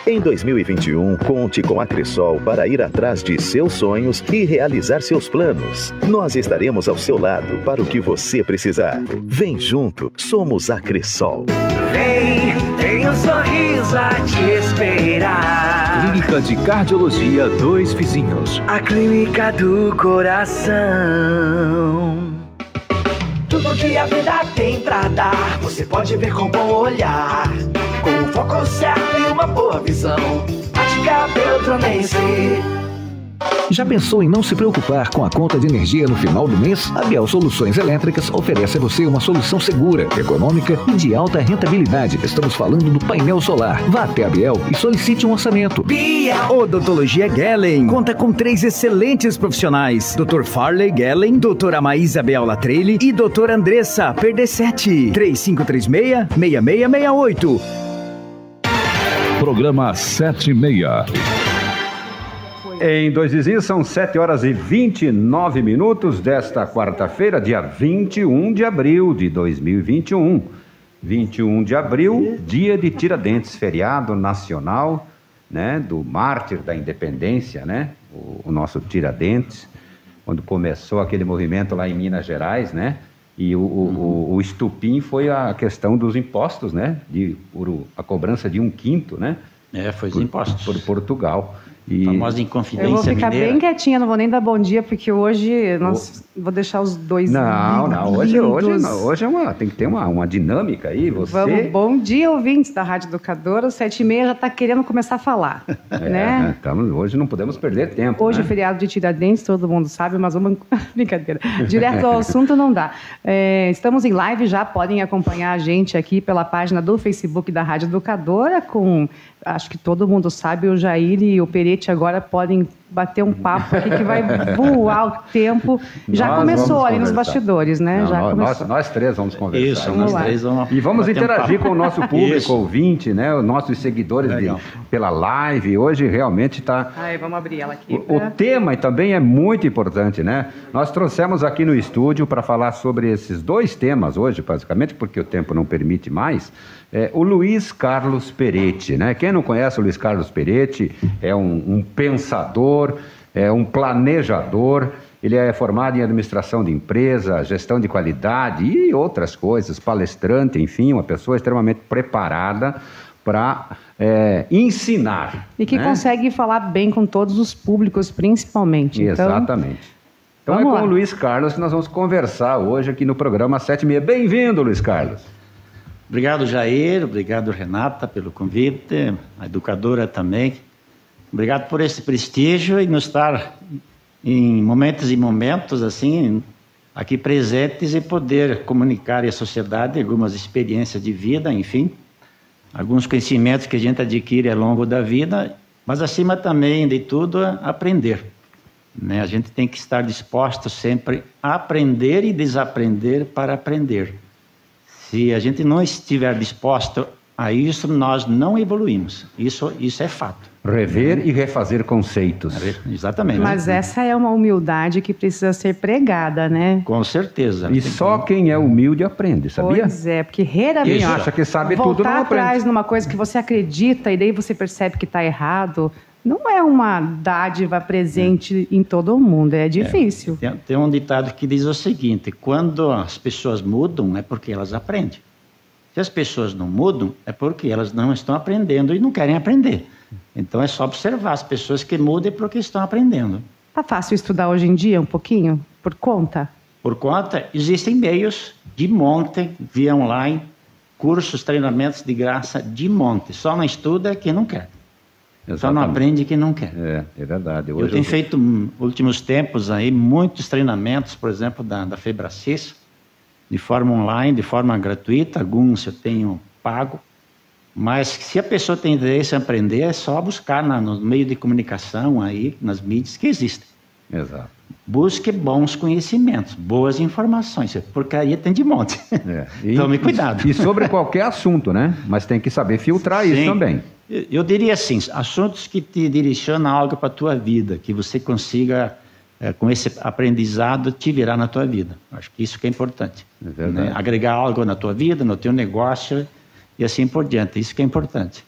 Em 2021, conte com a Cressol para ir atrás de seus sonhos e realizar seus planos. Nós estaremos ao seu lado para o que você precisar. Vem junto, somos a Cressol. Vem, tem um sorriso a te esperar. Clínica de Cardiologia Dois Vizinhos. A clínica do coração. Tudo que a vida tem pra dar, você pode ver com bom olhar. Com o foco certo e uma boa visão, Ótica Beltranense. Já pensou em não se preocupar com a conta de energia no final do mês? A Biel Soluções Elétricas oferece a você uma solução segura, econômica e de alta rentabilidade. Estamos falando do painel solar. Vá até a Biel e solicite um orçamento. Biel. Odontologia Gellen conta com 3 excelentes profissionais: Dr. Farley Gellen, Doutora Maísa Biel Latrelli e Doutora Andressa Perdessetti. 3536-6668. Programa 7:30. Em Dois Vizinhos são 7h29 desta quarta-feira, dia 21 de abril de 2021. 21 de abril, dia de Tiradentes, feriado nacional, né, do mártir da independência, né, o nosso Tiradentes, quando começou aquele movimento lá em Minas Gerais, né, e o estupim foi a questão dos impostos, né, a cobrança de 1/5, né, foi os impostos. Por Portugal. E famosa Inconfidência Eu vou ficar mineira. bem quietinha, não vou nem dar bom dia, porque hoje vou deixar os dois. Não, hoje tem que ter uma dinâmica aí. Vamos, bom dia, ouvintes da Rádio Educadora. 7h30 já está querendo começar a falar. Né? Hoje não podemos perder tempo. Hoje né? é feriado de Tiradentes, todo mundo sabe, mas vamos. Brincadeira. Direto ao assunto não dá. Estamos em live já, podem acompanhar a gente aqui pela página do Facebook da Rádio Educadora, com. Acho que todo mundo sabe, o Jair e o Peretti agora podem bater um papo aqui que vai voar o tempo. Já começou ali nos bastidores, né? Nós três vamos conversar. Isso, nós três vamos. E vamos interagir com o nosso público ouvinte, né? Os nossos seguidores pela live. Hoje realmente está. Vamos abrir ela aqui. O tema também é muito importante, né? Nós trouxemos aqui no estúdio para falar sobre esses 2 temas hoje, basicamente, porque o tempo não permite mais. O Luiz Carlos Peretti, né? Quem não conhece o Luiz Carlos Peretti é um pensador, é um planejador, ele é formado em administração de empresa, gestão de qualidade e outras coisas, palestrante, enfim, uma pessoa extremamente preparada para ensinar. E que consegue falar bem com todos os públicos, principalmente. Exatamente. Então com o Luiz Carlos que nós vamos conversar hoje aqui no programa 7:30. Bem-vindo, Luiz Carlos. Obrigado, Jair. Obrigado, Renata, pelo convite. A educadora também. Obrigado por esse prestígio e nos estar em momentos e momentos assim, aqui presentes e poder comunicar à sociedade algumas experiências de vida, enfim, alguns conhecimentos que a gente adquire ao longo da vida, mas acima também de tudo, aprender. Né? A gente tem que estar disposto sempre a aprender e desaprender para aprender. Se a gente não estiver disposto a isso, nós não evoluímos. Isso é fato. Rever e refazer conceitos. Exatamente. Mas essa é uma humildade que precisa ser pregada, né? Com certeza. E só quem é humilde aprende, sabia? Pois é, porque raramente quem acha que sabe tudo não aprende. Voltar atrás numa coisa que você acredita e daí você percebe que está errado, não é uma dádiva presente em todo o mundo, é difícil. Tem um ditado que diz o seguinte: quando as pessoas mudam é porque elas aprendem. Se as pessoas não mudam é porque elas não estão aprendendo e não querem aprender. Então é só observar as pessoas que mudam porque estão aprendendo. Tá fácil estudar hoje em dia um pouquinho? Por conta? Por conta, existem meios de monte, via online, cursos, treinamentos de graça de monte. Só não estuda quem não quer. Exatamente. Só não aprende quem não quer. É verdade. Eu tenho feito, últimos tempos, aí, muitos treinamentos, por exemplo, da Febracis, de forma online, de forma gratuita. Alguns eu tenho pago. Mas se a pessoa tem interesse em aprender, é só buscar no meio de comunicação, aí, nas mídias que existem. Exato. Busque bons conhecimentos, boas informações. Porcaria tem de monte. Tome cuidado. E sobre qualquer assunto, né? Mas tem que saber filtrar isso também. Eu diria assim, assuntos que te direcionam algo para a tua vida, que você consiga, com esse aprendizado, te virar na tua vida. Acho que isso que é importante. É verdade. Né? Agregar algo na tua vida, no teu negócio e assim por diante. Isso que é importante.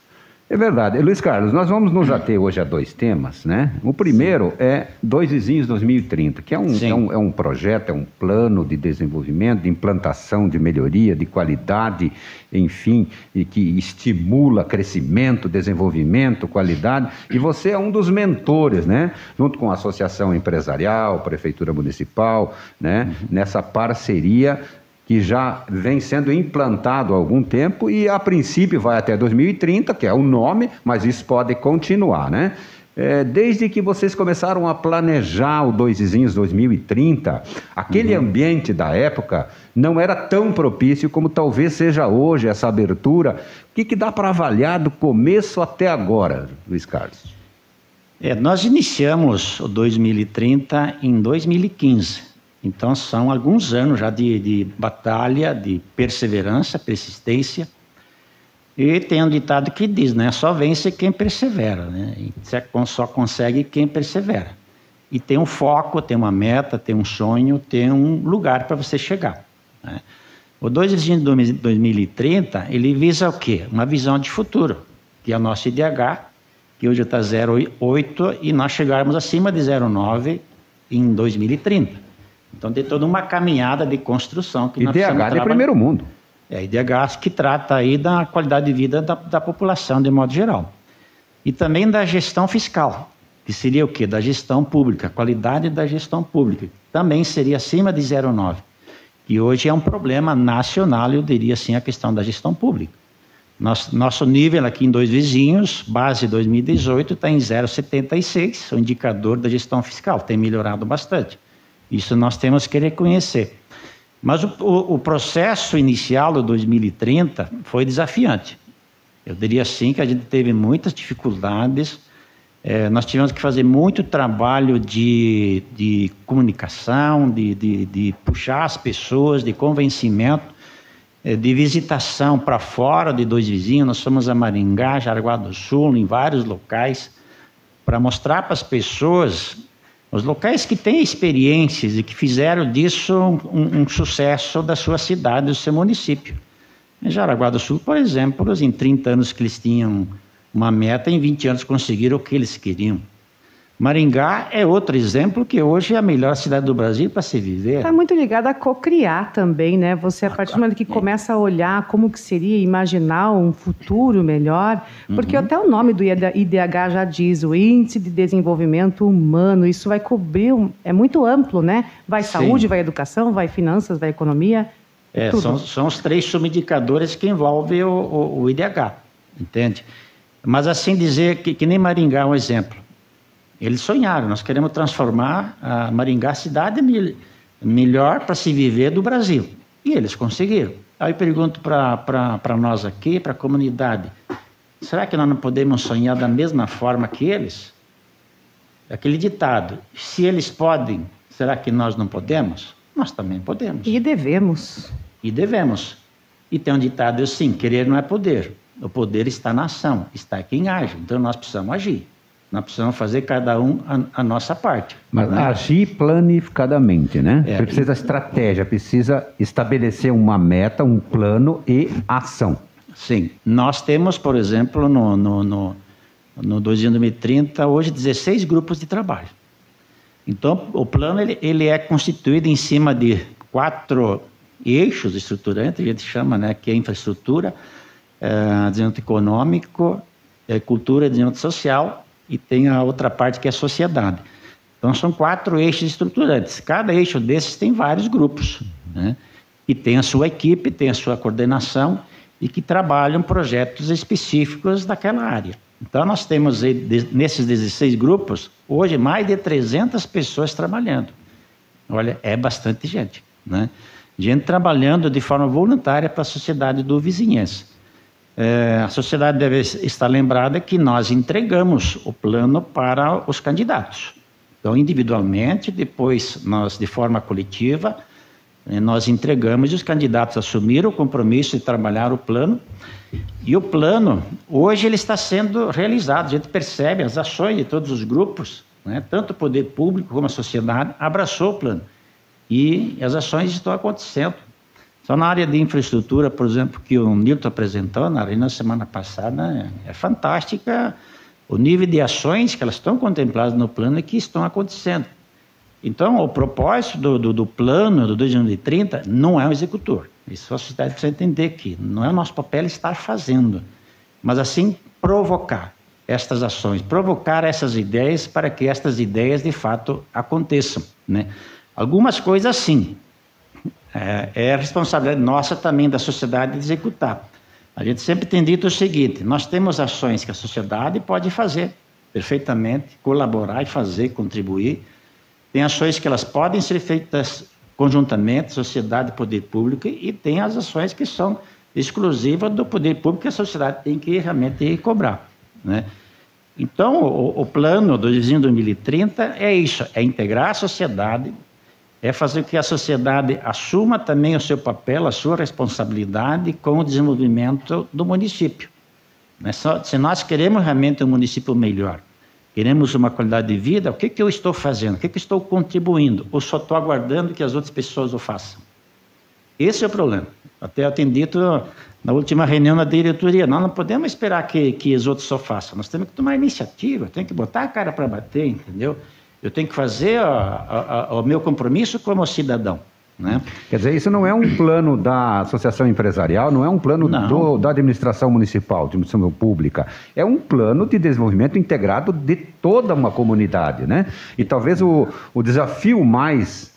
É verdade. Luiz Carlos, nós vamos nos ater hoje a 2 temas, né? O primeiro é Dois Vizinhos 2030, que é um projeto, é um plano de desenvolvimento, de implantação, de melhoria, de qualidade, enfim, e que estimula crescimento, desenvolvimento, qualidade. E você é um dos mentores, né? Junto com a Associação Empresarial, Prefeitura Municipal, né? Nessa parceria que já vem sendo implantado há algum tempo e, a princípio, vai até 2030, que é o nome, mas isso pode continuar, né? Desde que vocês começaram a planejar o Dois Vizinhos 2030, aquele ambiente da época não era tão propício como talvez seja hoje essa abertura. O que dá para avaliar do começo até agora, Luiz Carlos? Nós iniciamos o 2030 em 2015. Então, são alguns anos já de batalha, de perseverança, persistência. E tem um ditado que diz, né? Só vence quem persevera, né? Só consegue quem persevera. E tem um foco, tem uma meta, tem um sonho, tem um lugar para você chegar, né? O 2 Vizinhos de 2030, ele visa o quê? Uma visão de futuro, que é o nosso IDH, que hoje está 0,8 e nós chegarmos acima de 0,9 em 2030. Então, tem toda uma caminhada de construção. Que IDH de primeiro mundo. IDH que trata aí da qualidade de vida da população, de modo geral. E também da gestão fiscal, que seria o quê? Da gestão pública, qualidade da gestão pública. Também seria acima de 0,9. Que hoje é um problema nacional, eu diria assim, a questão da gestão pública. Nosso nível aqui em Dois Vizinhos, base 2018, está em 0,76, o indicador da gestão fiscal, tem melhorado bastante. Isso nós temos que reconhecer. Mas o processo inicial do 2030 foi desafiante. Eu diria assim que a gente teve muitas dificuldades. Nós tivemos que fazer muito trabalho de comunicação, de puxar as pessoas, de convencimento, de visitação para fora de Dois Vizinhos. Nós fomos a Maringá, Jaraguá do Sul, em vários locais, para mostrar para as pessoas os locais que têm experiências e que fizeram disso um sucesso da sua cidade, do seu município. Em Jaraguá do Sul, por exemplo, em 30 anos que eles tinham uma meta, em 20 anos conseguiram o que eles queriam. Maringá é outro exemplo, que hoje é a melhor cidade do Brasil para se viver. Está muito ligado a cocriar também, né? Você, a partir do momento que começa a olhar como que seria, imaginar um futuro melhor, porque até o nome do IDH já diz, o Índice de Desenvolvimento Humano, isso vai cobrir, é muito amplo, né? Vai saúde, vai educação, vai finanças, vai economia. São os 3 subindicadores que envolvem o IDH, entende? Mas assim dizer que nem Maringá é um exemplo. Eles sonharam, nós queremos transformar a Maringá a cidade melhor para se viver do Brasil. E eles conseguiram. Aí eu pergunto para nós aqui, para a comunidade, será que nós não podemos sonhar da mesma forma que eles? Aquele ditado, se eles podem, será que nós não podemos? Nós também podemos. E devemos. E devemos. E tem um ditado assim, querer não é poder. O poder está na ação, está quem age. Então nós precisamos agir. Nós precisamos fazer cada um a nossa parte. Mas agir planificadamente, né? Precisa estratégia, precisa estabelecer uma meta, um plano e ação. Sim. Nós temos, por exemplo, no 2030, hoje 16 grupos de trabalho. Então, o plano ele é constituído em cima de 4 eixos estruturantes, a gente chama, né, que é infraestrutura, desenvolvimento econômico, cultura e desenvolvimento social, e tem a outra parte que é a sociedade. Então, são 4 eixos estruturantes. Cada eixo desses tem vários grupos, né? E tem a sua equipe, tem a sua coordenação e que trabalham projetos específicos daquela área. Então, nós temos nesses 16 grupos, hoje, mais de 300 pessoas trabalhando. Olha, é bastante gente, né? Gente trabalhando de forma voluntária para a sociedade do vizinhense. A sociedade deve estar lembrada que nós entregamos o plano para os candidatos. Então, individualmente, depois nós, de forma coletiva, nós entregamos e os candidatos assumiram o compromisso de trabalhar o plano. E o plano, hoje, ele está sendo realizado. A gente percebe as ações de todos os grupos, né? Tanto o poder público como a sociedade abraçou o plano. E as ações estão acontecendo. Só na área de infraestrutura, por exemplo, que o Nilton apresentou na semana passada, é fantástica o nível de ações que elas estão contempladas no plano e que estão acontecendo. Então, o propósito do plano do 2030 não é o executor. Isso a sociedade precisa entender que não é o nosso papel estar fazendo, mas assim provocar estas ações, provocar essas ideias para que estas ideias de fato aconteçam, né? Algumas coisas sim, é responsabilidade nossa também da sociedade de executar. A gente sempre tem dito o seguinte, nós temos ações que a sociedade pode fazer perfeitamente, colaborar e fazer, contribuir. Tem ações que elas podem ser feitas conjuntamente, sociedade e poder público, e tem as ações que são exclusivas do poder público que a sociedade tem que realmente cobrar, né? Então, o plano do Vizinho 2030 é isso, é integrar a sociedade, é fazer com que a sociedade assuma também o seu papel, a sua responsabilidade com o desenvolvimento do município. Se nós queremos realmente um município melhor, queremos uma qualidade de vida, o que eu estou fazendo? O que eu estou contribuindo? Ou só estou aguardando que as outras pessoas o façam? Esse é o problema. Até eu tenho dito na última reunião da diretoria, nós não podemos esperar que os outros só façam, nós temos que tomar iniciativa, tem que botar a cara para bater, entendeu? Eu tenho que fazer o meu compromisso como cidadão, né? Quer dizer, isso não é um plano da associação empresarial, não é um plano da administração municipal, administração pública. É um plano de desenvolvimento integrado de toda uma comunidade, né? E talvez o desafio mais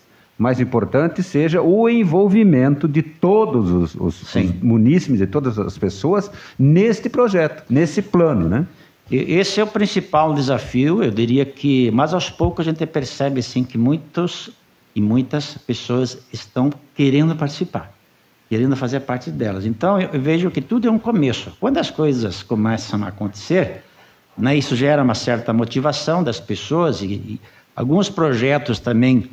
importante seja o envolvimento de todos os munícipes e todas as pessoas neste projeto, nesse plano, né? Esse é o principal desafio, eu diria que, mas aos poucos a gente percebe assim, que muitas pessoas estão querendo participar, querendo fazer parte delas. Então eu vejo que tudo é um começo. Quando as coisas começam a acontecer, né, isso gera uma certa motivação das pessoas e alguns projetos também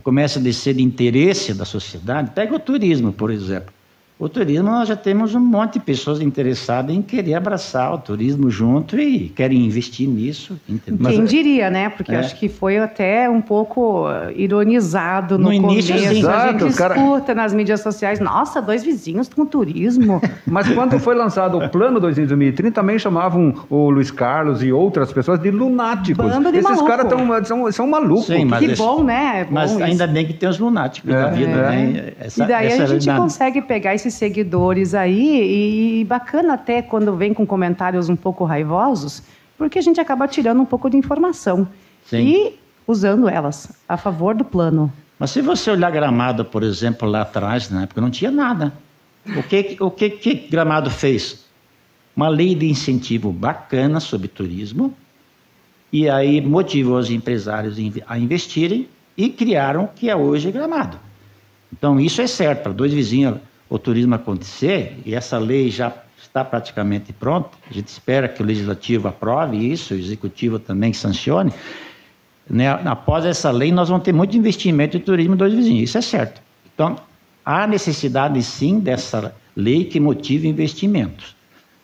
começam a descer de interesse da sociedade. Pega o turismo, por exemplo. O turismo, nós já temos um monte de pessoas interessadas em querer abraçar o turismo junto e querem investir nisso. Entendeu? Quem diria, né? Porque acho que foi até um pouco ironizado no início, começo. sim. A gente escuta nas mídias sociais, nossa, 2 vizinhos com turismo. Mas quando foi lançado o plano 2030, também chamavam o Luiz Carlos e outras pessoas de lunáticos. Bando de Esses maluco. caras são malucos. Sim, que bom, né? Mas bom ainda bem que tem os lunáticos da vida. Né? E daí a gente consegue pegar esses seguidores aí e bacana até quando vem com comentários um pouco raivosos, porque a gente acaba tirando um pouco de informação. Sim. E usando elas a favor do plano. Mas se você olhar Gramado, por exemplo, lá atrás, na época não tinha nada. O que Gramado fez? Uma lei de incentivo bacana sobre turismo, e aí motivou os empresários a investirem e criaram o que é hoje Gramado. Então isso é certo, para 2 vizinhos o turismo acontecer, e essa lei já está praticamente pronta, a gente espera que o Legislativo aprove isso, o Executivo também sancione, né? Após essa lei nós vamos ter muito investimento em turismo em 2 vizinhos, isso é certo. Então, há necessidade sim dessa lei que motive investimentos,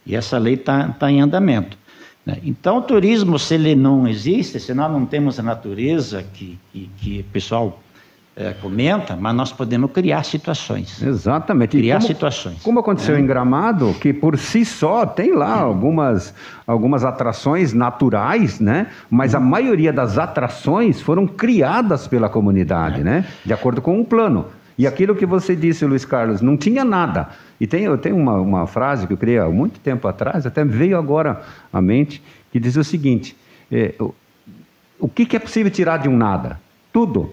e essa lei está em andamento, né? Então, o turismo, se ele não existe, se nós não temos a natureza que o pessoal comenta, mas nós podemos criar situações. Exatamente. Criar situações. Como aconteceu em Gramado, que por si só tem lá algumas atrações naturais, né? Mas a maioria das atrações foram criadas pela comunidade, né? De acordo com um plano. E aquilo que você disse, Luiz Carlos, não tinha nada. E eu tenho uma frase que eu criei há muito tempo atrás, até veio agora à mente, que diz o seguinte: o que é possível tirar de um nada? Tudo.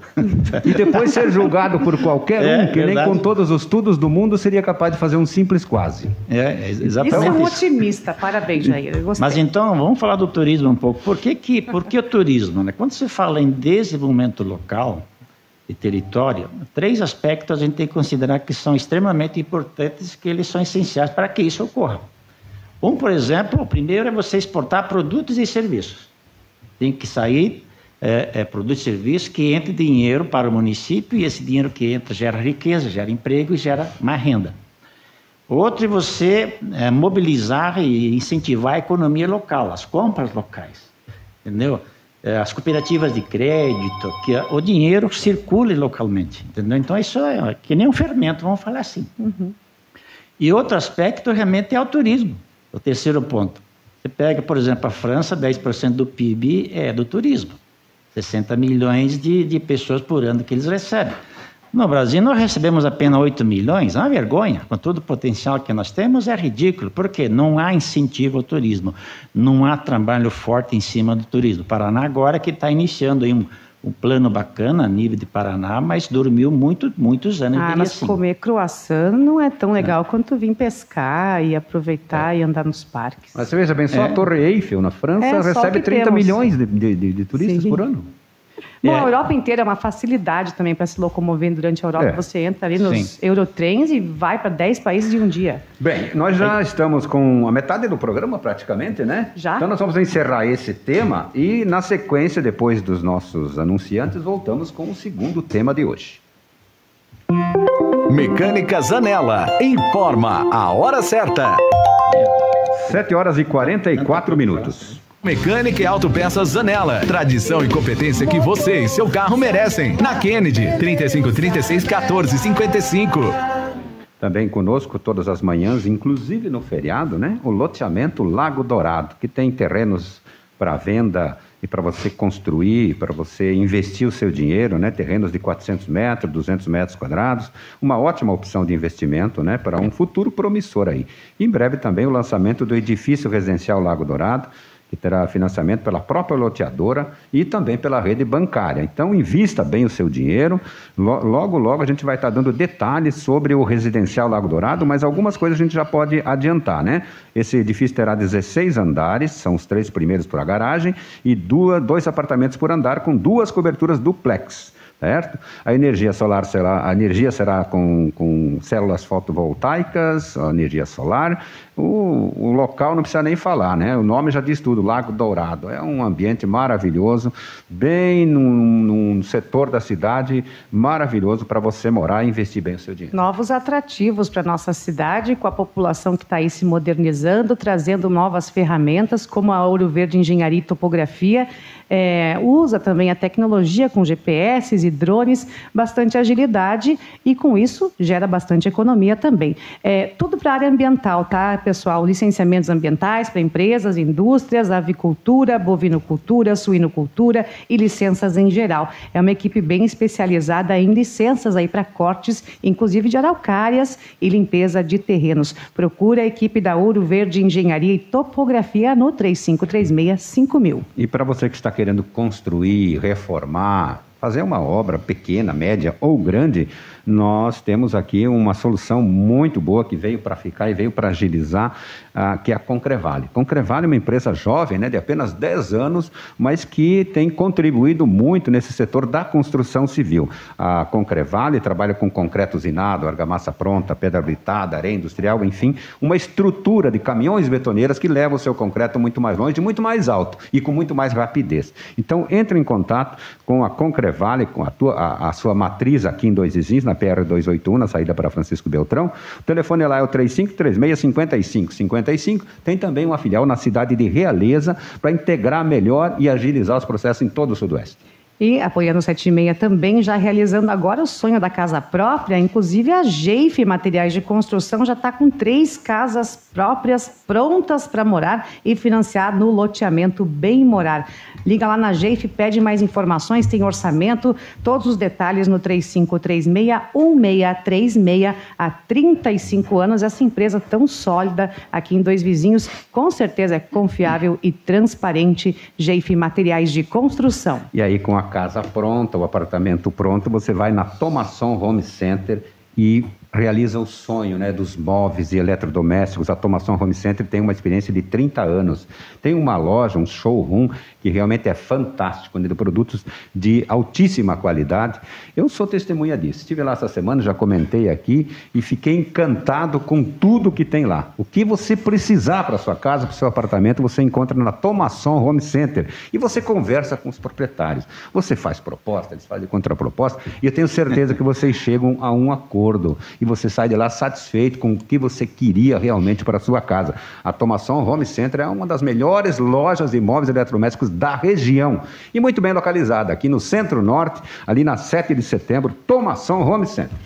E depois ser julgado por qualquer um, que nem com todos os tudos do mundo seria capaz de fazer um simples quase. Exatamente. Isso é um otimista, parabéns, Jair. Eu gostei. Mas então, vamos falar do turismo um pouco. Por que o turismo, né? Quando se fala em desenvolvimento local e território, 3 aspectos a gente tem que considerar que são extremamente importantes, que eles são essenciais para que isso ocorra. Por exemplo, o primeiro é você exportar produtos e serviços. Tem que sair produto e serviço que entre dinheiro para o município, e esse dinheiro que entra gera riqueza, gera emprego e gera mais renda. Outro é você mobilizar e incentivar a economia local, as compras locais, entendeu? as cooperativas de crédito, que o dinheiro circule localmente, entendeu? Então isso é que nem um fermento, vamos falar assim. E outro aspecto realmente é o turismo, o terceiro ponto. Você pega, por exemplo, a França, 10% do PIB é do turismo, 60 milhões de pessoas por ano que eles recebem. No Brasil, nós recebemos apenas 8 milhões, é uma vergonha. Com todo o potencial que nós temos, é ridículo. Por quê? Não há incentivo ao turismo. Não há trabalho forte em cima do turismo. O Paraná agora que está iniciando aí um plano bacana a nível de Paraná, mas dormiu muitos anos. Mas assim. Comer croissant não é tão legal quanto vir pescar e aproveitar e andar nos parques. Mas você veja bem, só a Torre Eiffel, na França, recebe 30 milhões de turistas por ano. Bom, a Europa inteira é uma facilidade também para se locomover durante a Europa. Você entra ali nos Eurotrens e vai para 10 países de um dia. Bem, nós já estamos com a metade do programa praticamente, né? Já? Então nós vamos encerrar esse tema e na sequência, depois dos nossos anunciantes, voltamos com o segundo tema de hoje. Mecânica Zanella informa a hora certa. 7h44. Mecânica e autopeças Zanella. Tradição e competência que você e seu carro merecem. Na Kennedy, 3536-1455. Também conosco todas as manhãs, inclusive no feriado, né? O loteamento Lago Dourado, que tem terrenos para venda e para você construir, para você investir o seu dinheiro, né? Terrenos de 400 metros, 200 metros quadrados. Uma ótima opção de investimento, né? Para um futuro promissor aí. Em breve também o lançamento do edifício residencial Lago Dourado, que terá financiamento pela própria loteadora e também pela rede bancária. Então, invista bem o seu dinheiro. Logo a gente vai estar dando detalhes sobre o residencial Lago Dourado, mas algumas coisas a gente já pode adiantar, né? Esse edifício terá 16 andares, são os 3 primeiros para a garagem, e 2 apartamentos por andar com 2 coberturas duplex. Certo? A energia será com células fotovoltaicas, a energia solar. O local não precisa nem falar, né? O nome já diz tudo, Lago Dourado. É um ambiente maravilhoso, bem num setor da cidade maravilhoso para você morar e investir bem o seu dinheiro. Novos atrativos para a nossa cidade, com a população que está aí se modernizando, trazendo novas ferramentas, como a Ouro Verde Engenharia e Topografia. Usa também a tecnologia com GPS e drones, bastante agilidade e com isso gera bastante economia também. Tudo para a área ambiental, tá, pessoal? Licenciamentos ambientais para empresas, indústrias, avicultura, bovinocultura, suinocultura e licenças em geral. É uma equipe bem especializada em licenças aí para cortes, inclusive de araucárias e limpeza de terrenos. Procura a equipe da Ouro Verde Engenharia e Topografia no 3536-5000. E para você que está querendo construir, reformar, fazer uma obra pequena, média ou grande, nós temos aqui uma solução muito boa que veio para ficar e veio para agilizar, que é a Concrevale. Concrevale é uma empresa jovem, né, de apenas 10 anos, mas que tem contribuído muito nesse setor da construção civil. A Concrevale trabalha com concreto usinado, argamassa pronta, pedra britada, areia industrial, enfim, uma estrutura de caminhões betoneiras que leva o seu concreto muito mais longe, muito mais alto e com muito mais rapidez. Então, entre em contato com a Concrevale, com a sua matriz aqui em Dois Vizinhos, na PR-281, na saída para Francisco Beltrão. O telefone lá é o 3536-5555. Tem também uma filial na cidade de Realeza para integrar melhor e agilizar os processos em todo o Sudoeste. E apoiando o 76 também, já realizando agora o sonho da casa própria, inclusive a Geife Materiais de Construção já está com 3 casas próprias prontas para morar e financiar no loteamento Bem Morar. Liga lá na Geife, pede mais informações, tem orçamento, todos os detalhes no 3536-1636. Há 35 anos, essa empresa tão sólida aqui em Dois Vizinhos, com certeza é confiável e transparente. Geife Materiais de Construção. E aí, com a casa pronta, o apartamento pronto, você vai na Tomasson Home Center e realiza o sonho, né, dos móveis e eletrodomésticos. A Tomasson Home Center tem uma experiência de 30 anos. Tem uma loja, um showroom que realmente é fantástico, né, de produtos de altíssima qualidade. Eu sou testemunha disso. Estive lá essa semana, já comentei aqui e fiquei encantado com tudo que tem lá. O que você precisar para sua casa, para o seu apartamento, você encontra na Tomasson Home Center. E você conversa com os proprietários. Você faz proposta, eles fazem contraproposta e eu tenho certeza que vocês chegam a um acordo. e você sai de lá satisfeito com o que você queria realmente para a sua casa. A Tomação Home Center é uma das melhores lojas de imóveis eletrodomésticos da região e muito bem localizada, aqui no Centro-Norte, ali na 7 de setembro, Tomação Home Center.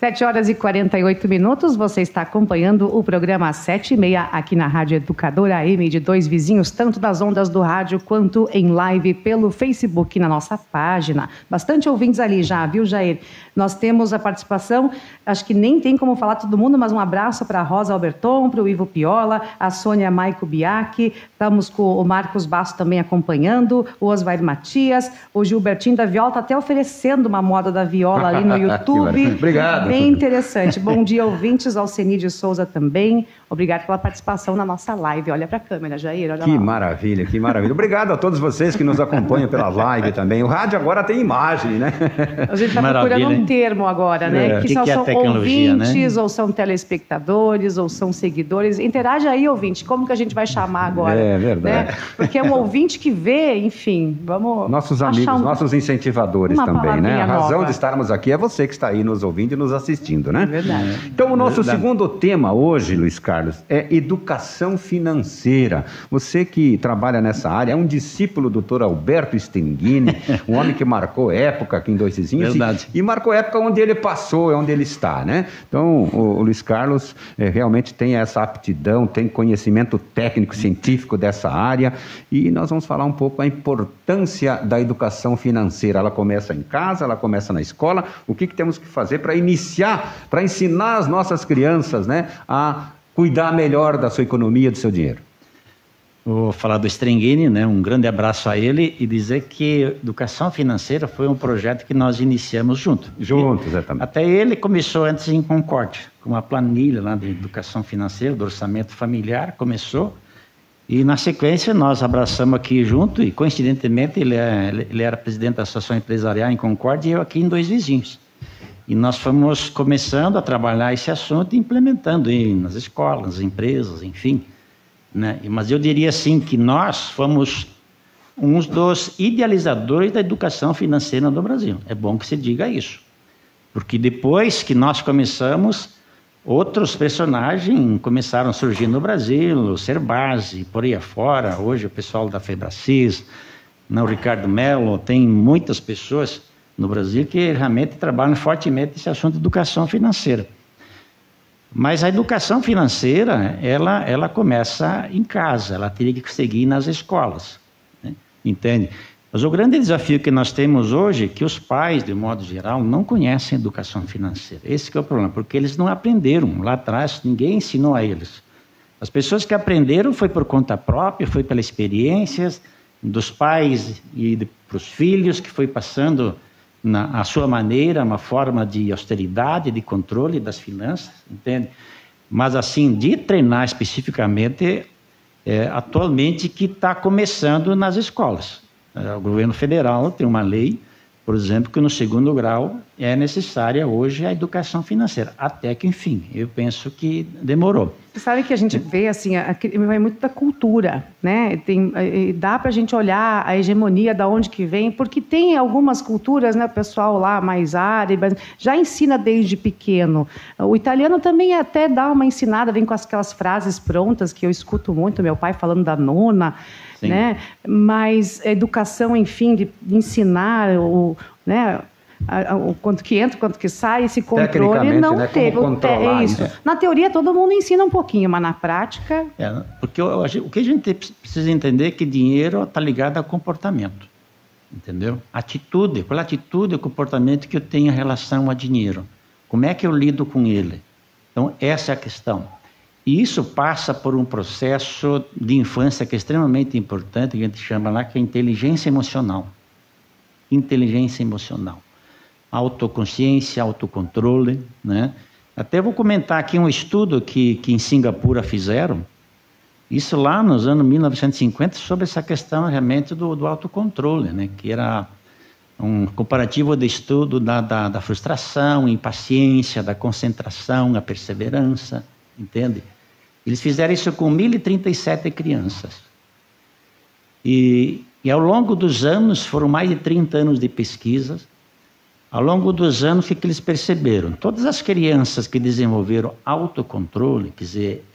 7h48, você está acompanhando o programa 7h30 aqui na Rádio Educadora AM de Dois Vizinhos, tanto das ondas do rádio quanto em live pelo Facebook na nossa página. Bastante ouvintes ali já, viu, Jair? Nós temos a participação, acho que nem tem como falar todo mundo, mas um abraço para a Rosa Alberton, para o Ivo Piola, a Sônia Maico Biac, estamos com o Marcos Basso também acompanhando, o Osvaldo Matias, o Gilbertinho da Viola está até oferecendo uma moda da viola ali no YouTube. Obrigado. Bem interessante. Bom dia, ouvintes. Alceni de Souza também. Obrigado pela participação na nossa live. Olha para a câmera, Jair. Olha que lá. Maravilha, que maravilha. Obrigado a todos vocês que nos acompanham pela live também. O rádio agora tem imagem, né? A gente está procurando um termo agora, né? Que são ouvintes, né? Ou são telespectadores, ou são seguidores. Interage aí, ouvinte. Como que a gente vai chamar agora? É verdade. Né? Porque é um ouvinte que vê, enfim, vamos... Nossos amigos, nossos incentivadores também, né? A razão nova de estarmos aqui é você que está aí nos ouvindo e nos assistindo, né? É verdade. Então, o nosso segundo tema hoje, Luiz Carlos, é educação financeira. Você que trabalha nessa área, é um discípulo do Dr. Alberto Stenghini, um homem que marcou época aqui em Dois Vizinhos. Verdade. E marcou época onde ele passou, é onde ele está, né? Então, o Luiz Carlos realmente tem essa aptidão, tem conhecimento técnico, científico dessa área, e nós vamos falar um pouco a importância da educação financeira. Ela começa em casa, ela começa na escola. O que temos que fazer para ensinar as nossas crianças, né, a cuidar melhor da sua economia, do seu dinheiro? Vou falar do Stenghini, né? Um grande abraço a ele e dizer que educação financeira foi um projeto que nós iniciamos juntos, exatamente. Até ele começou antes em Concórdia, com uma planilha lá de educação financeira, do orçamento familiar, começou. E na sequência nós abraçamos aqui junto e coincidentemente ele era presidente da Associação Empresarial em Concórdia e eu aqui em Dois Vizinhos. E nós fomos começando a trabalhar esse assunto e implementando nas escolas, nas empresas, enfim, né? Mas eu diria assim que nós fomos uns dos idealizadores da educação financeira do Brasil. É bom que se diga isso. Porque depois que nós começamos, outros personagens começaram a surgir no Brasil, o Serbasi, por aí afora. Hoje o pessoal da Febracis, o Ricardo Mello, tem muitas pessoas no Brasil que realmente trabalham fortemente esse assunto de educação financeira. Mas a educação financeira, ela começa em casa, ela teria que seguir nas escolas, né? Entende? Mas o grande desafio que nós temos hoje é que os pais, de modo geral, não conhecem educação financeira. Esse que é o problema, porque eles não aprenderam lá atrás, ninguém ensinou a eles. As pessoas que aprenderam foi por conta própria, foi pelas experiências dos pais e para os filhos, que foi passando a sua maneira, uma forma de austeridade, de controle das finanças, entende? Mas assim, de treinar especificamente, atualmente que está começando nas escolas. O governo federal tem uma lei, por exemplo, que no 2º grau é necessária hoje a educação financeira, até que, enfim, eu penso que demorou. Você sabe que a gente vê, assim, vai muito da cultura, né? Dá para a gente olhar a hegemonia da onde que vem, porque tem algumas culturas, né, o pessoal lá mais árabe, já ensina desde pequeno. O italiano também até dá uma ensinada, vem com aquelas frases prontas que eu escuto muito, meu pai falando da nona, sim, né? Mas educação, enfim, de ensinar né, o quanto que entra, o quanto que sai, esse controle não, né, teve. Isso. Na teoria todo mundo ensina um pouquinho, mas na prática... Porque o que a gente precisa entender é que dinheiro está ligado ao comportamento, entendeu? Atitude, qual é a atitude e o comportamento que eu tenho em relação a dinheiro? Como é que eu lido com ele? Então, essa é a questão. E isso passa por um processo de infância que é extremamente importante, que a gente chama lá, que é inteligência emocional. Inteligência emocional. Autoconsciência, autocontrole, né? Até vou comentar aqui um estudo que em Singapura fizeram, isso lá nos anos 1950, sobre essa questão realmente do autocontrole, né? Que era um comparativo de estudo da frustração, impaciência, da concentração, a perseverança, entende? Eles fizeram isso com 1.037 crianças. E ao longo dos anos, foram mais de 30 anos de pesquisas, Ao longo dos anos, o que eles perceberam? Todas as crianças que desenvolveram autocontrole, quer dizer,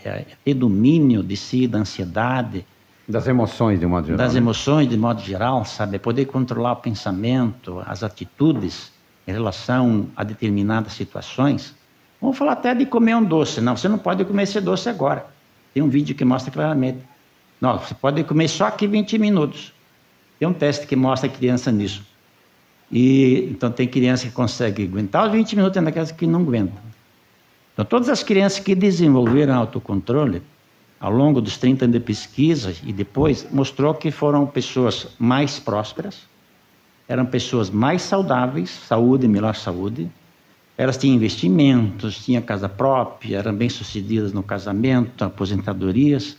ter domínio de si, da ansiedade, das emoções de modo geral. Das emoções de modo geral, sabe? Poder controlar o pensamento, as atitudes em relação a determinadas situações. Vamos falar até de comer um doce. Não, você não pode comer esse doce agora. Tem um vídeo que mostra claramente. Não, você pode comer só aqui 20 minutos. Tem um teste que mostra a criança nisso. Então tem criança que consegue aguentar os 20 minutos, tem daquelas que não aguentam. Então todas as crianças que desenvolveram autocontrole, ao longo dos 30 anos de pesquisa e depois, mostrou que foram pessoas mais prósperas, eram pessoas mais saudáveis, saúde, melhor saúde, elas tinham investimentos, tinham casa própria, eram bem-sucedidas no casamento, aposentadorias,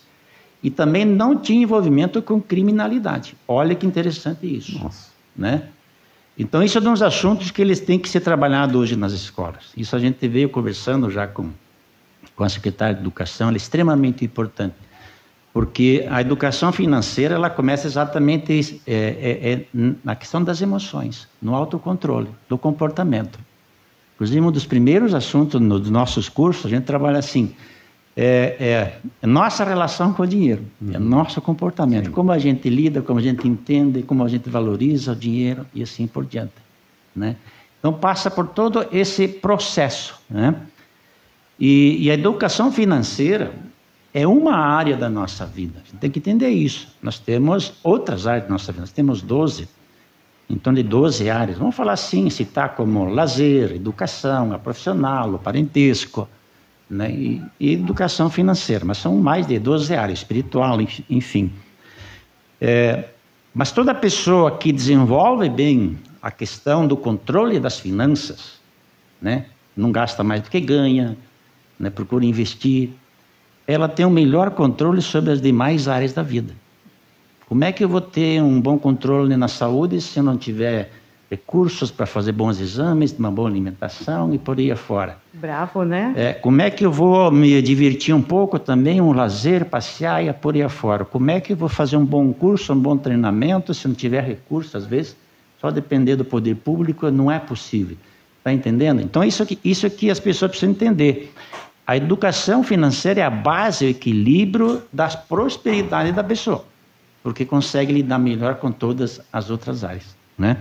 e também não tinham envolvimento com criminalidade. Olha que interessante isso. Nossa. Né? Então, isso é um dos assuntos que eles têm que ser trabalhados hoje nas escolas. Isso a gente veio conversando já com a secretária de Educação, ela é extremamente importante, porque a educação financeira ela começa exatamente na questão das emoções, no autocontrole, do comportamento. Inclusive, um dos primeiros assuntos dos nossos cursos, a gente trabalha assim, nossa relação com o dinheiro, é nosso comportamento, sim, como a gente lida, como a gente entende, como a gente valoriza o dinheiro e assim por diante. Né? Então, passa por todo esse processo, né? E a educação financeira é uma área da nossa vida. A gente tem que entender isso. Nós temos outras áreas da nossa vida. Nós temos 12, em torno de 12 áreas. Vamos falar assim, citar como lazer, educação, a profissional, o parentesco, né? E educação financeira. Mas são mais de 12 áreas, espiritual, enfim. Mas toda pessoa que desenvolve bem a questão do controle das finanças, né? Não gasta mais do que ganha, né, procura investir, ela tem um melhor controle sobre as demais áreas da vida. Como é que eu vou ter um bom controle na saúde se eu não tiver recursos para fazer bons exames, uma boa alimentação e por aí afora? Bravo, né? Como é que eu vou me divertir um pouco também, um lazer, passear e por aí afora? Como é que eu vou fazer um bom curso, um bom treinamento se não tiver recursos, às vezes? Só depender do poder público não é possível. Está entendendo? Então, isso aqui as pessoas precisam entender. A educação financeira é a base, o equilíbrio da prosperidade da pessoa, porque consegue lidar melhor com todas as outras áreas, né?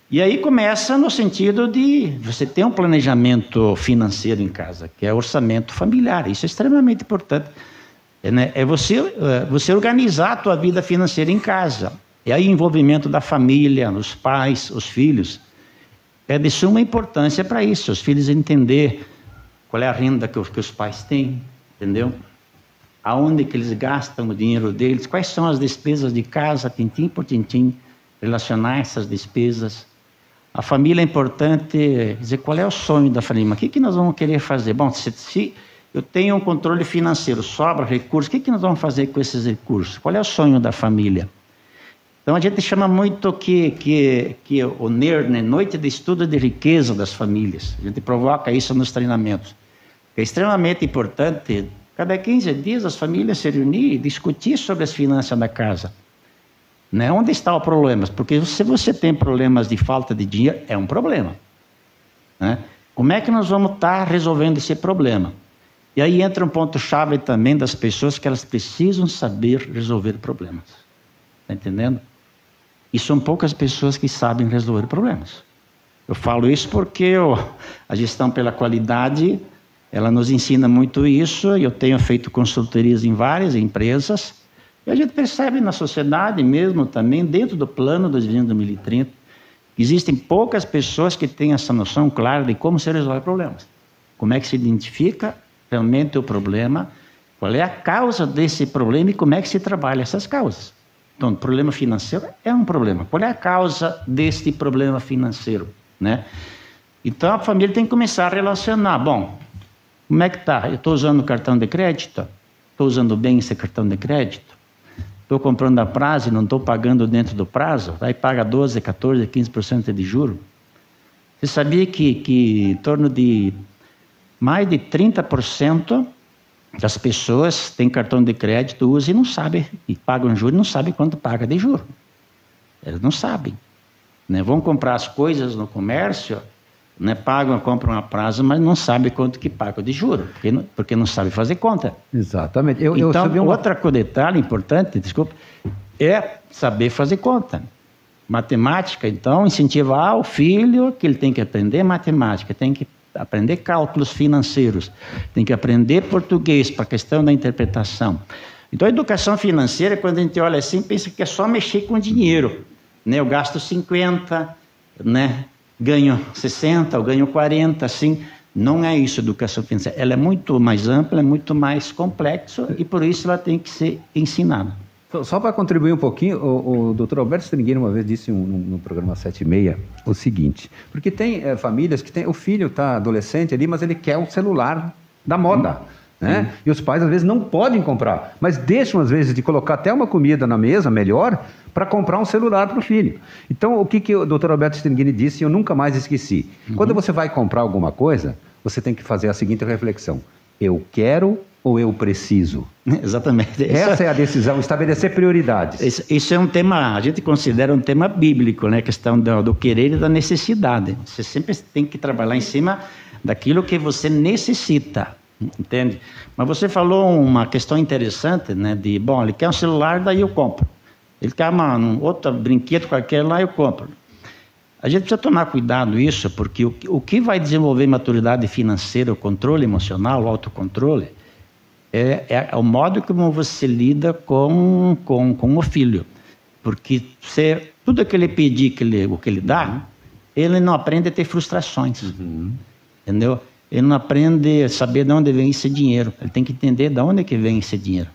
E aí começa no sentido de você ter um planejamento financeiro em casa, que é orçamento familiar. Isso é extremamente importante. Né? É você organizar a tua vida financeira em casa. É aí o envolvimento da família, os pais, os filhos. É de suma importância para isso, os filhos entender qual é a renda que os pais têm, entendeu? Aonde que eles gastam o dinheiro deles, quais são as despesas de casa, tintim por tintim, relacionar essas despesas. A família é importante, dizer, qual é o sonho da família? O que nós vamos querer fazer? Bom, se eu tenho um controle financeiro, sobra recursos, o que nós vamos fazer com esses recursos? Qual é o sonho da família? Então, a gente chama muito que o NER, né? Noite de Estudo de Riqueza das Famílias. A gente provoca isso nos treinamentos. É extremamente importante, cada 15 dias, as famílias se reunir e discutir sobre as finanças da casa. Né? Onde está o problema? Porque se você tem problemas de falta de dinheiro, é um problema. Né? Como é que nós vamos estar resolvendo esse problema? E aí entra um ponto-chave também das pessoas que elas precisam saber resolver problemas. Está entendendo? E são poucas pessoas que sabem resolver problemas. Eu falo isso porque a gestão pela qualidade, ela nos ensina muito isso, e eu tenho feito consultorias em várias empresas, e a gente percebe na sociedade mesmo também, dentro do plano do Vision 2030, existem poucas pessoas que têm essa noção clara de como se resolve problemas. Como é que se identifica realmente o problema, qual é a causa desse problema e como é que se trabalha essas causas. Então, o problema financeiro é um problema. Qual é a causa deste problema financeiro? Né? Então, a família tem que começar a relacionar. Bom, como é que está? Eu estou usando o cartão de crédito? Estou usando bem esse cartão de crédito? Estou comprando a prazo e não estou pagando dentro do prazo? Aí paga 12%, 14%, 15% de juros. Você sabia que em torno de mais de 30% das pessoas têm cartão de crédito, usam e não sabem, e pagam juros e não sabem quanto paga de juros. Eles não sabem. né? Vão comprar as coisas no comércio, né? Compram a prazo, mas não sabe quanto que paga de juros, porque não sabe fazer conta. Exatamente. Então, outro detalhe importante, desculpa, é saber fazer conta. Matemática, então, incentivar o filho que ele tem que aprender matemática, tem que aprender cálculos financeiros, tem que aprender português para a questão da interpretação. Então, a educação financeira, quando a gente olha assim, pensa que é só mexer com dinheiro, né? Eu gasto 50, né? Ganho 60, eu ganho 40, assim. Não é isso a educação financeira. Ela é muito mais ampla, é muito mais complexa e por isso ela tem que ser ensinada. Só para contribuir um pouquinho, o Dr. Alberto Stringini uma vez disse no programa 7:30 o seguinte, porque tem famílias que o filho está adolescente ali, mas ele quer um celular da moda, né? E os pais às vezes não podem comprar, mas deixam às vezes de colocar até uma comida na mesa, melhor, para comprar um celular para o filho. Então, o que o Dr. Alberto Stringini disse, eu nunca mais esqueci. Quando você vai comprar alguma coisa, você tem que fazer a seguinte reflexão: eu quero ou eu preciso? Exatamente. Essa é a decisão, estabelecer prioridades. Isso é um tema, a gente considera um tema bíblico, né? A questão do querer e da necessidade. Você sempre tem que trabalhar em cima daquilo que você necessita, entende? Mas você falou uma questão interessante, né? Ele quer um celular, daí eu compro. Ele quer outro brinquedo qualquer lá, eu compro. A gente precisa tomar cuidado isso, porque o que vai desenvolver maturidade financeira, o controle emocional, o autocontrole, é o modo como você lida com o filho. Porque tudo que ele pedir, o que ele dá, ele não aprende a ter frustrações. Entendeu? Ele não aprende a saber de onde vem esse dinheiro. Ele tem que entender de onde é que vem esse dinheiro.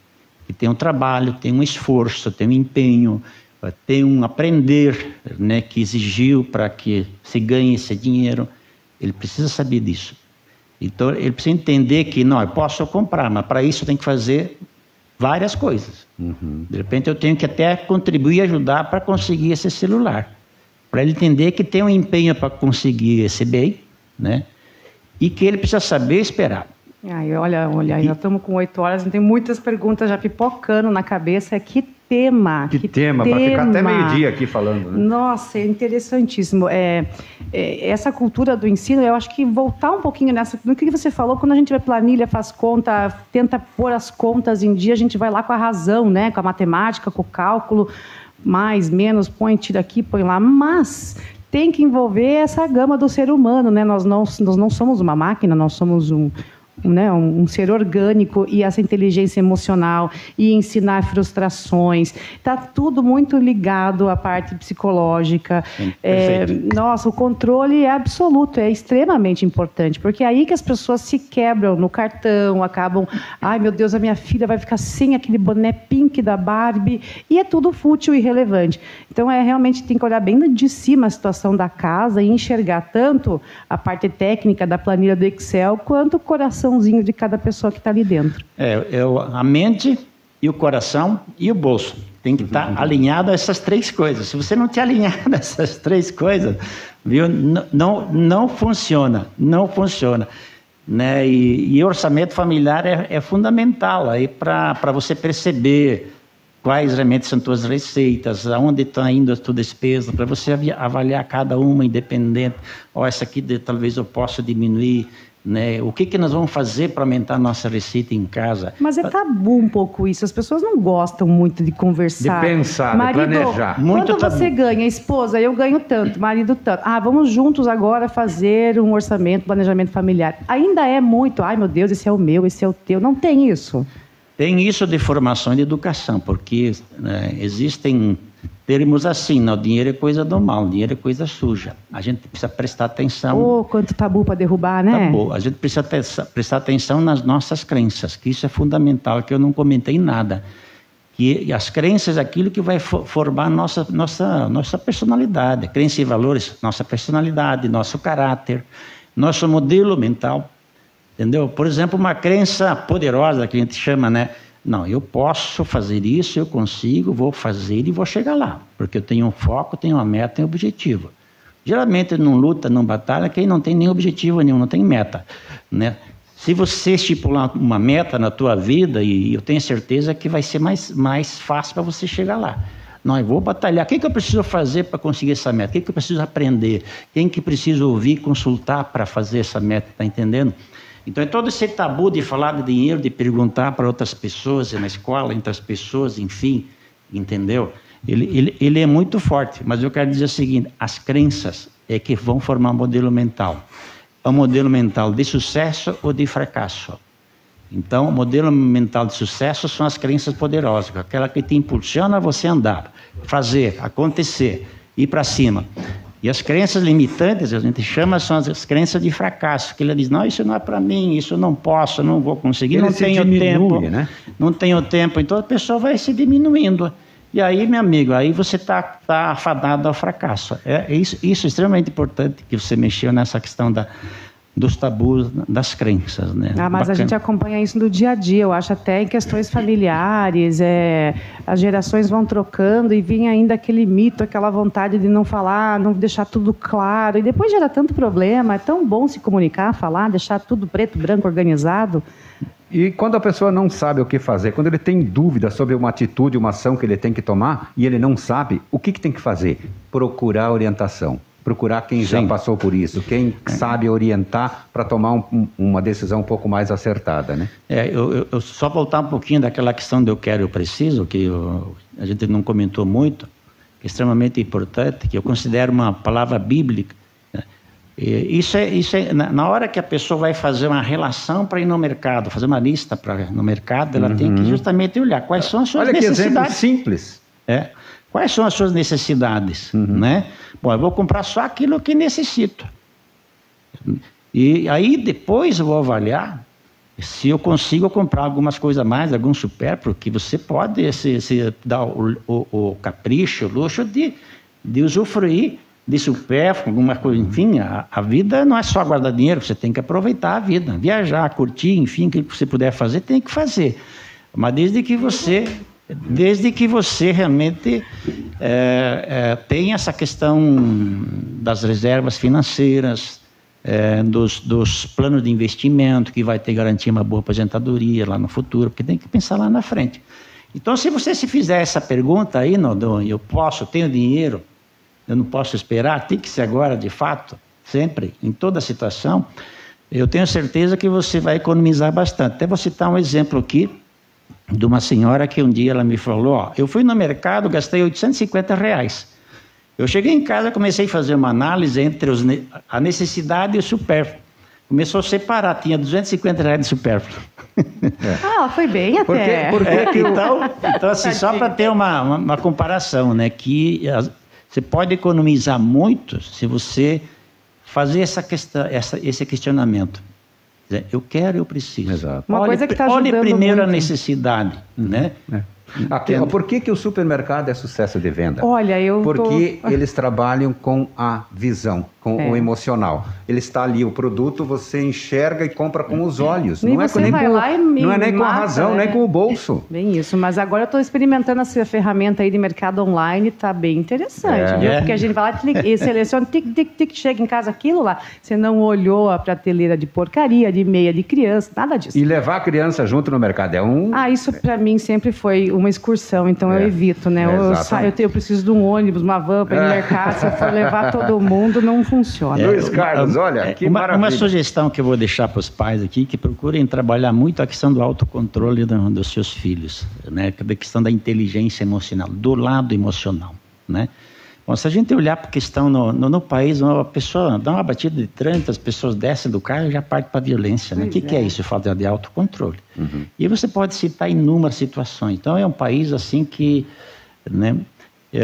Que tem um trabalho, tem um esforço, tem um empenho, tem um aprender, né, que exigiu para que se ganhe esse dinheiro. Ele precisa saber disso. Então, ele precisa entender que, eu posso comprar, mas para isso eu tenho que fazer várias coisas. De repente, eu tenho que até contribuir e ajudar para conseguir esse celular. Para ele entender que tem um empenho para conseguir esse bem, né? E que ele precisa saber esperar. Olha, aí nós estamos com 8 horas, tem muitas perguntas já pipocando na cabeça. Que tema! Que tema, para ficar até meio-dia aqui falando. Né? Nossa, é interessantíssimo. Essa cultura do ensino, eu acho que voltar um pouquinho no que você falou, quando a gente vai planilha, faz conta, tenta pôr as contas em dia, a gente vai lá com a razão, né? Com a matemática, com o cálculo, mais, menos, põe, tira aqui, põe lá, mas tem que envolver essa gama do ser humano, né? Nós não somos uma máquina, nós somos um ser orgânico, e essa inteligência emocional e ensinar frustrações, está tudo muito ligado à parte psicológica. Nossa, o controle é absoluto, é extremamente importante, porque é aí que as pessoas se quebram no cartão, acabam, ai meu Deus, a minha filha vai ficar sem aquele boné pink da Barbie, e é tudo fútil e irrelevante. Então, realmente tem que olhar bem de cima a situação da casa e enxergar tanto a parte técnica da planilha do Excel, quanto o coraçãozinho de cada pessoa que está ali dentro. A mente e o coração e o bolso. Tem que estar alinhado a essas 3 coisas. Se você não te alinhar a essas 3 coisas, viu? Não funciona. Não funciona. Né? E orçamento familiar é fundamental para você perceber quais realmente são suas receitas, aonde está indo a tua despesa, para você avaliar cada uma independente. Essa aqui talvez eu possa diminuir. Né? O que nós vamos fazer para aumentar a nossa receita em casa? Mas é tabu um pouco isso. As pessoas não gostam muito de conversar. De pensar, marido, de planejar. Quando você ganha, esposa, eu ganho tanto, marido tanto. Vamos juntos agora fazer um orçamento, planejamento familiar. Ainda é muito, ai meu Deus, esse é o meu, esse é o teu. Não tem isso. Tem isso de formação e de educação, porque existem termos assim, o dinheiro é coisa do mal, o dinheiro é coisa suja. A gente precisa prestar atenção. Quanto tabu para derrubar, né? Tabu. A gente precisa prestar atenção nas nossas crenças, que isso é fundamental, que eu não comentei nada. Que as crenças é aquilo que vai formar nossa personalidade. Crença e valores, nossa personalidade, nosso caráter, nosso modelo mental. Entendeu? Por exemplo, uma crença poderosa que a gente chama, né? Não, eu posso fazer isso, eu consigo, vou fazer e vou chegar lá. Porque eu tenho um foco, tenho uma meta, tenho um objetivo. Geralmente, não luta, não batalha, quem não tem nem objetivo nenhum, não tem meta. Né? Se você estipular uma meta na tua vida, e eu tenho certeza que vai ser mais fácil para você chegar lá. Não, eu vou batalhar. O que eu preciso fazer para conseguir essa meta? O que eu preciso aprender? Quem que preciso ouvir, consultar para fazer essa meta? Está entendendo? Então, é todo esse tabu de falar de dinheiro, de perguntar para outras pessoas, na escola, entre as pessoas, enfim, entendeu? Ele é muito forte, mas eu quero dizer o seguinte, as crenças é que vão formar um modelo mental. É um modelo mental de sucesso ou de fracasso. Então, o modelo mental de sucesso são as crenças poderosas, aquela que te impulsiona a você andar, fazer, acontecer, ir para cima. E as crenças limitantes, a gente chama, são as crenças de fracasso, que ele diz, não, isso não é para mim, isso eu não posso, não vou conseguir, não tenho tempo, né? Não tenho tempo, então a pessoa vai se diminuindo. E aí, meu amigo, aí você está afadado ao fracasso. Isso é extremamente importante que você mexeu nessa questão dos tabus, das crenças, né? Mas bacana. A gente acompanha isso no dia a dia, eu acho até em questões familiares, as gerações vão trocando e vem ainda aquele mito, aquela vontade de não falar, não deixar tudo claro, e depois gera tanto problema, é tão bom se comunicar, falar, deixar tudo preto, branco, organizado. E quando a pessoa não sabe o que fazer, quando ele tem dúvida sobre uma atitude, uma ação que ele tem que tomar, e ele não sabe, o que tem que fazer? Procurar orientação. Procurar quem já passou por isso, quem sabe orientar para tomar uma decisão um pouco mais acertada, né? Eu só voltar um pouquinho daquela questão do eu quero, eu preciso, que a gente não comentou muito, que é extremamente importante, que eu considero uma palavra bíblica. Isso é na hora que a pessoa vai fazer uma relação para ir no mercado, fazer uma lista para ir no mercado, ela tem que justamente olhar quais são as suas necessidades. Olha que exemplo simples. Quais são as suas necessidades, né? Bom, eu vou comprar só aquilo que necessito. E aí depois eu vou avaliar se eu consigo comprar algumas coisas a mais, algum supérfluo, que você pode se dar o capricho, o luxo de usufruir de supérfluo, alguma coisa, enfim, a vida não é só guardar dinheiro, você tem que aproveitar a vida, viajar, curtir, enfim, o que você puder fazer, tem que fazer. Mas desde que você realmente tenha essa questão das reservas financeiras, dos planos de investimento, que vai ter garantir uma boa aposentadoria lá no futuro, porque tem que pensar lá na frente. Então, se você se fizer essa pergunta aí, eu tenho dinheiro, eu não posso esperar, tem que ser agora de fato, sempre, em toda situação, eu tenho certeza que você vai economizar bastante. Até vou citar um exemplo aqui, de uma senhora que um dia ela me falou, eu fui no mercado, gastei R$850. Eu cheguei em casa, comecei a fazer uma análise entre a necessidade e o supérfluo. Começou a separar, tinha R$250 de supérfluo. Ela foi bem até. Então assim, só para ter uma comparação, né, que você pode economizar muito se você fazer esse questionamento. Eu quero, eu preciso. Exato. Uma coisa que está ajudando olhe primeiro muito. A necessidade, né? Por que o supermercado é sucesso de venda? Olha, Porque eles trabalham com a visão, com o emocional. Ele está ali, o produto você enxerga e compra com os olhos. Não é nem com a razão, nem com o bolso. Bem isso, mas agora eu estou experimentando essa ferramenta aí de mercado online, está bem interessante, viu? Porque a gente vai lá e seleciona, tic, chega em casa aquilo lá. Você não olhou a prateleira de porcaria, de meia de criança, nada disso. E levar a criança junto no mercado isso para mim sempre foi uma excursão, então eu evito, né? Eu preciso de um ônibus, uma van para ir no mercado, se eu for levar todo mundo, não funciona. Luiz Carlos, olha, que maravilha. Uma sugestão que eu vou deixar para os pais aqui, que procurem trabalhar muito a questão do autocontrole dos seus filhos, né? A questão da inteligência emocional, do lado emocional, né? Bom, se a gente olhar para a questão no país, a pessoa dá uma batida de trânsito, as pessoas descem do carro e já partem para a violência, né? O que é isso? Falta de autocontrole. E você pode citar inúmeras situações. Então, é um país assim que, né?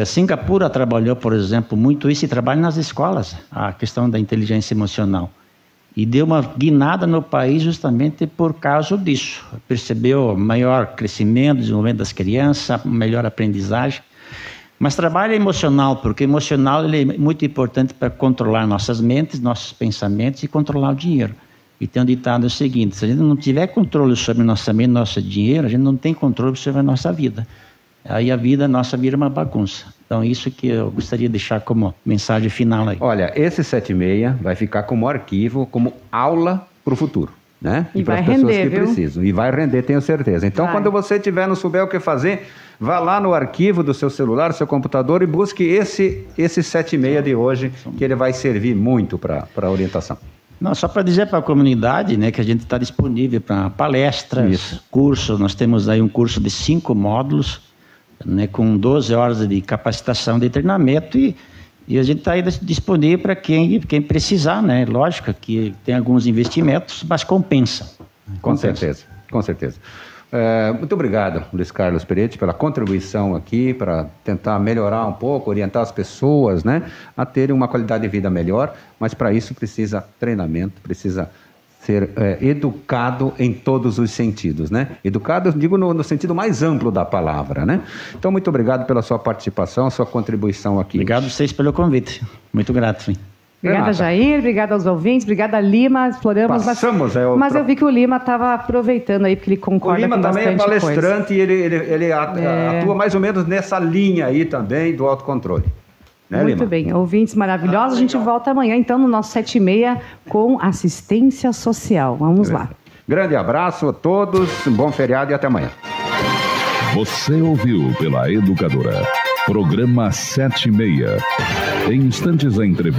Singapura trabalhou, por exemplo, muito isso e trabalha nas escolas, a questão da inteligência emocional. E deu uma guinada no país justamente por causa disso. Percebeu maior crescimento, desenvolvimento das crianças, melhor aprendizagem. Mas trabalho emocional, porque emocional ele é muito importante para controlar nossas mentes, nossos pensamentos e controlar o dinheiro. E tem um ditado o seguinte, se a gente não tiver controle sobre nossa mente, nosso dinheiro, a gente não tem controle sobre a nossa vida. Aí a vida nossa vira uma bagunça. Então isso que eu gostaria de deixar como mensagem final aí. Olha, esse 7 e meia vai ficar como arquivo, como aula para o futuro. né? E para vai as pessoas render, que viu? precisam. E vai render, tenho certeza. Então, Vai. quando você não souber o que fazer, vá lá no arquivo do seu celular, do seu computador e busque esse 76 de hoje, que ele vai servir muito para a orientação. Não, só para dizer para a comunidade, né, que a gente está disponível para palestras, cursos. Nós temos aí um curso de 5 módulos, né, com 12 horas de capacitação de treinamento e a gente está aí disponível para quem precisar, né? Lógico que tem alguns investimentos, mas compensa. Com certeza, com certeza. Muito obrigado, Luiz Carlos Peretti, pela contribuição aqui, para tentar melhorar um pouco, orientar as pessoas, né, a terem uma qualidade de vida melhor, mas para isso precisa treinamento, precisa ser educado em todos os sentidos, né? Educado, eu digo no sentido mais amplo da palavra, né? Então, muito obrigado pela sua participação, sua contribuição aqui. Obrigado a vocês pelo convite. Muito grato, sim. Obrigada, Renata. Jair. Obrigada aos ouvinentes. Obrigada, Lima. Exploramos. Mas eu vi que o Lima estava aproveitando aí, porque ele O concorda Lima com também é bastante palestrante e ele atua mais ou menos nessa linha aí também do autocontrole. Né, Muito Lima? bem. Ouvintes maravilhosos. A gente volta amanhã, então, no nosso 7h30 com assistência social. Vamos lá. Grande abraço a todos, um bom feriado e até amanhã. Você ouviu pela Educadora. Programa 7h30. Em instantes a entrevista.